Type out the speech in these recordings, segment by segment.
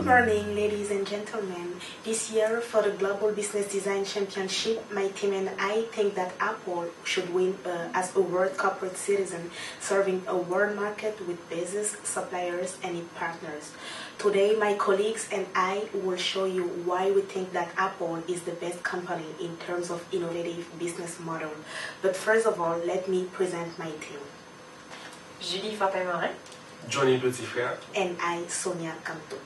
Good morning, ladies and gentlemen. This year, for the Global Business Design Championship, my team and I think that Apple should win as a world corporate citizen, serving a world market with bases, suppliers, and partners. Today, my colleagues and I will show you why we think that Apple is the best company in terms of innovative business model. But first of all, let me present my team. Julie Fontaine-Morin. Johnny Petit-Frère. And I, Sonia Canto.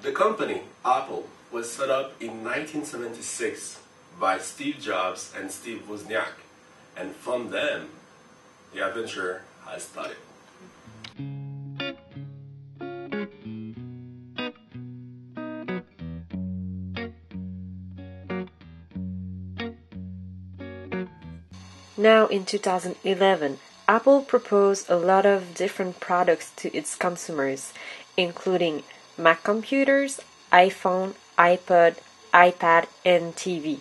The company, Apple, was set up in 1976 by Steve Jobs and Steve Wozniak, and from them, the adventure has started. Now in 2011, Apple proposed a lot of different products to its consumers, including Mac computers, iPhone, iPod, iPad, and TV.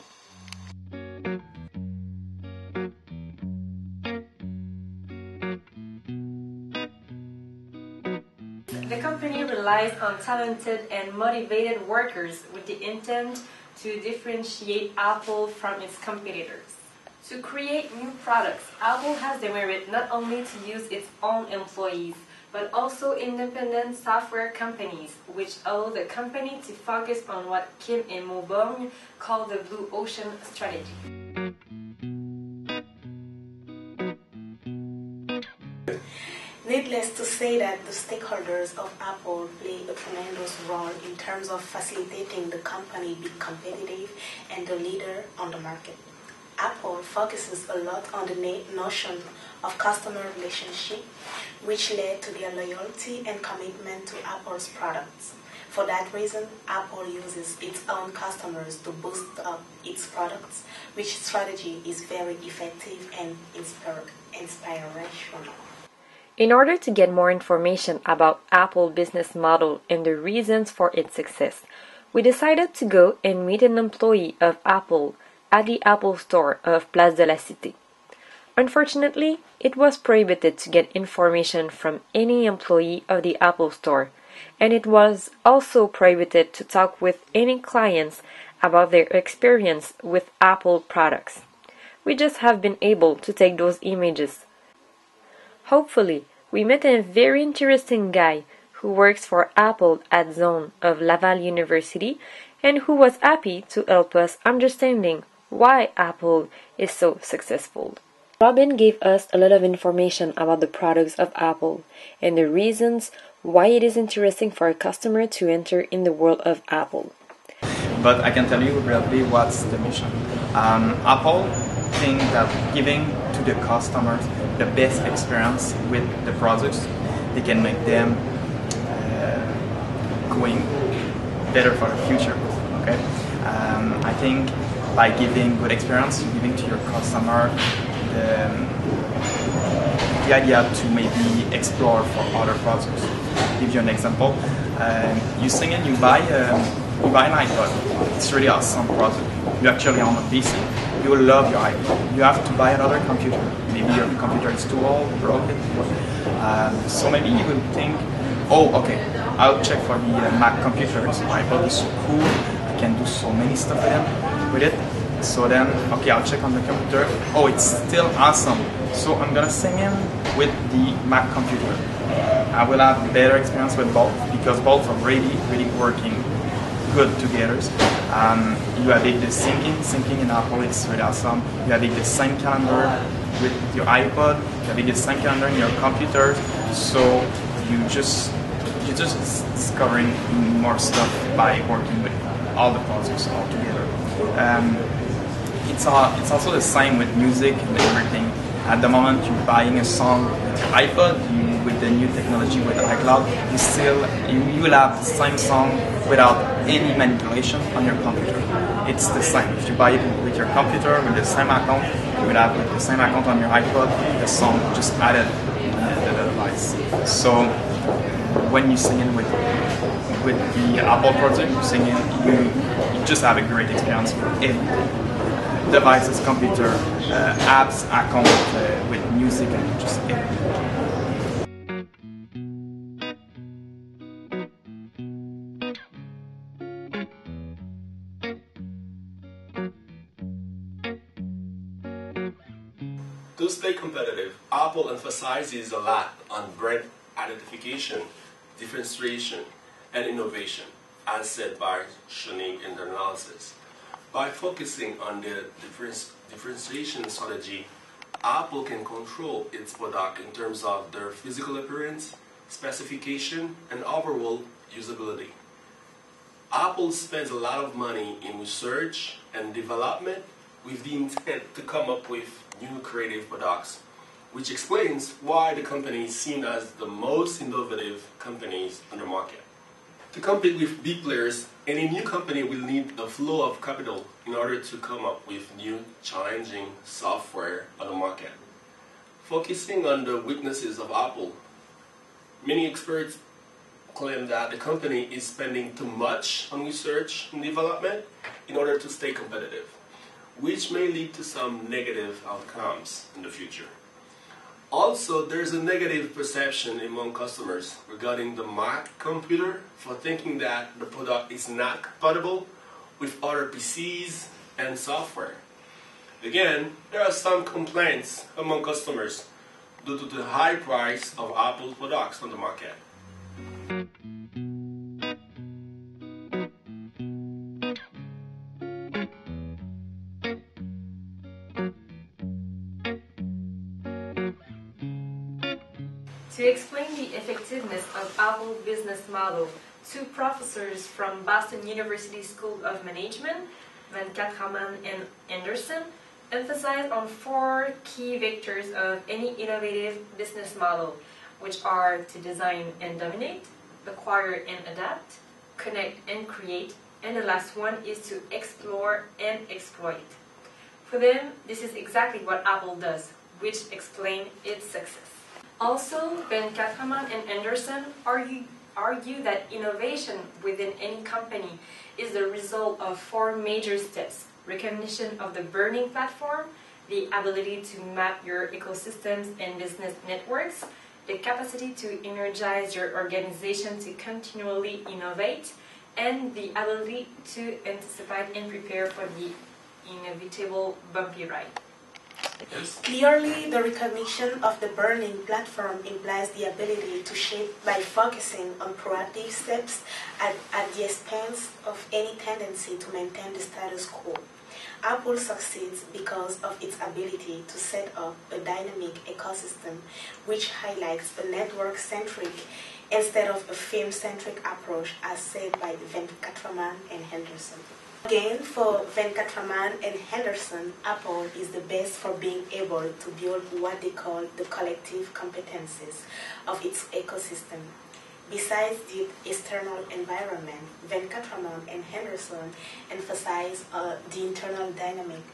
The company relies on talented and motivated workers with the intent to differentiate Apple from its competitors. To create new products, Apple has the merit not only to use its own employees, but also independent software companies, which allow the company to focus on what Kim and Mauborgne call the Blue Ocean strategy. Needless to say that the stakeholders of Apple play a tremendous role in terms of facilitating the company be competitive and the leader on the market. Apple focuses a lot on the notion of customer relationship, which led to their loyalty and commitment to Apple's products. For that reason, Apple uses its own customers to boost up its products, which strategy is very effective and inspirational. In order to get more information about Apple business model and the reasons for its success, we decided to go and meet an employee of Apple at the Apple Store of Place de la Cité. Unfortunately, it was prohibited to get information from any employee of the Apple Store, and it was also prohibited to talk with any clients about their experience with Apple products. We just have been able to take those images. Hopefully, we met a very interesting guy who works for Apple at Zone of Laval University and who was happy to help us understanding why Apple is so successful. Robin gave us a lot of information about the products of Apple and the reasons why it is interesting for a customer to enter in the world of Apple. But I can tell you briefly what's the mission. Apple thinks that giving to the customers the best experience with the products, they can make them going better for the future. Okay, I think by giving good experience, giving to your customer the idea to maybe explore for other products. I'll give you an example. You sing and you buy an iPod. It's really awesome product. You actually on a PC. You will love your iPod. You have to buy another computer. Maybe your computer is too old, broken. So maybe you will think, oh, okay, I'll check for the Mac computers. iPod is so cool. I can do so many stuff with it. So then, okay, I'll check on the computer. Oh, it's still awesome. So I'm gonna sign in with the Mac computer. I will have better experience with both because both are really working good together. You have the syncing in Apple, it's really awesome. You have the same calendar with your iPod. You have the same calendar in your computer. So you're just discovering more stuff by working with all the products all together. It's also the same with music and everything. At the moment you're buying a song with your iPod, with the new technology with iCloud, you will have the same song without any manipulation on your computer. It's the same. If you buy it with your computer, with the same account, you will have with the same account on your iPod, the song just added to the device. So when you sing in with the Apple product, you just have a great experience with everything. Devices, computer, apps, account with music and just everything. competitive, Apple emphasizes a lot on brand identification, differentiation, and innovation, as said by Schoening in their analysis. By focusing on the differentiation strategy, Apple can control its product in terms of their physical appearance, specification, and overall usability. Apple spends a lot of money in research and development with the intent to come up with new creative products, which explains why the company is seen as the most innovative companies on the market. To compete with big players, any new company will need a flow of capital in order to come up with new, challenging software on the market. Focusing on the weaknesses of Apple, many experts claim that the company is spending too much on research and development in order to stay competitive, which may lead to some negative outcomes in the future. Also, there's a negative perception among customers regarding the Mac computer for thinking that the product is not compatible with other PCs and software. Again, there are some complaints among customers due to the high price of Apple products on the market. To explain the effectiveness of Apple's business model, two professors from Boston University School of Management, Venkatraman and Anderson, emphasize on four key vectors of any innovative business model, which are to design and dominate, acquire and adapt, connect and create, and the last one is to explore and exploit. For them, this is exactly what Apple does, which explains its success. Also, Venkatraman and Anderson argue that innovation within any company is the result of four major steps: recognition of the burning platform, the ability to map your ecosystems and business networks, the capacity to energize your organization to continually innovate, and the ability to anticipate and prepare for the inevitable bumpy ride. Yes. Clearly, the recognition of the burning platform implies the ability to shape by focusing on proactive steps at the expense of any tendency to maintain the status quo. Apple succeeds because of its ability to set up a dynamic ecosystem which highlights a network-centric instead of a film-centric approach, as said by Venkatraman and Henderson. Again, for Venkatraman and Henderson, Apple is the best for being able to build what they call the collective competencies of its ecosystem. Besides the external environment, Venkatraman and Henderson emphasize the internal dynamic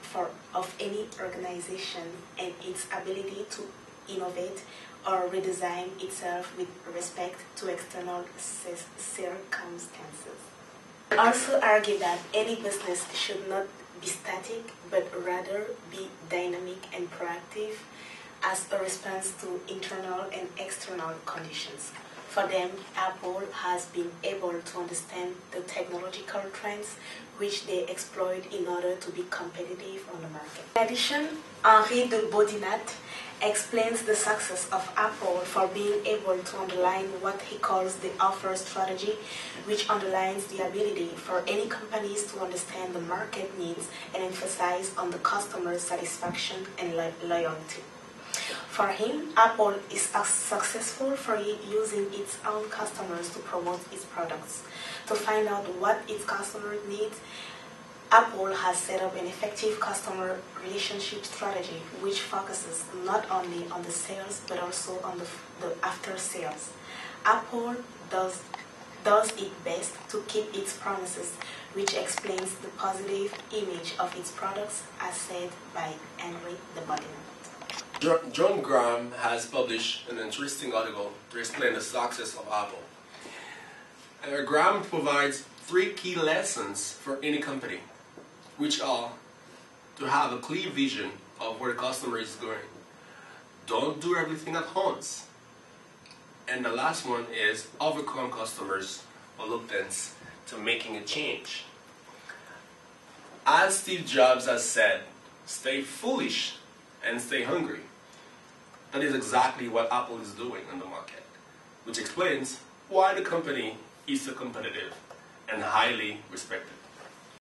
of any organization and its ability to innovate or redesign itself with respect to external circumstances. They also argue that any business should not be static, but rather be dynamic and proactive as a response to internal and external conditions. For them, Apple has been able to understand the technological trends which they exploit in order to be competitive on the market. In addition, Henri de Bodinat explains the success of Apple for being able to underline what he calls the offer strategy, which underlines the ability for any companies to understand the market needs and emphasize on the customer satisfaction and loyalty. For him, Apple is successful for using its own customers to promote its products. To find out what its customers need, Apple has set up an effective customer relationship strategy which focuses not only on the sales but also on the after sales. Apple does its best to keep its promises, which explains the positive image of its products, as said by Henri de Bodinat. John Graham has published an interesting article to explain the success of Apple. Graham provides 3 key lessons for any company, which are to have a clear vision of where the customer is going. Don't do everything at once. And the last one is overcome customers' reluctance to making a change. As Steve Jobs has said, stay foolish and stay hungry. That is exactly what Apple is doing in the market, which explains why the company is so competitive and highly respected.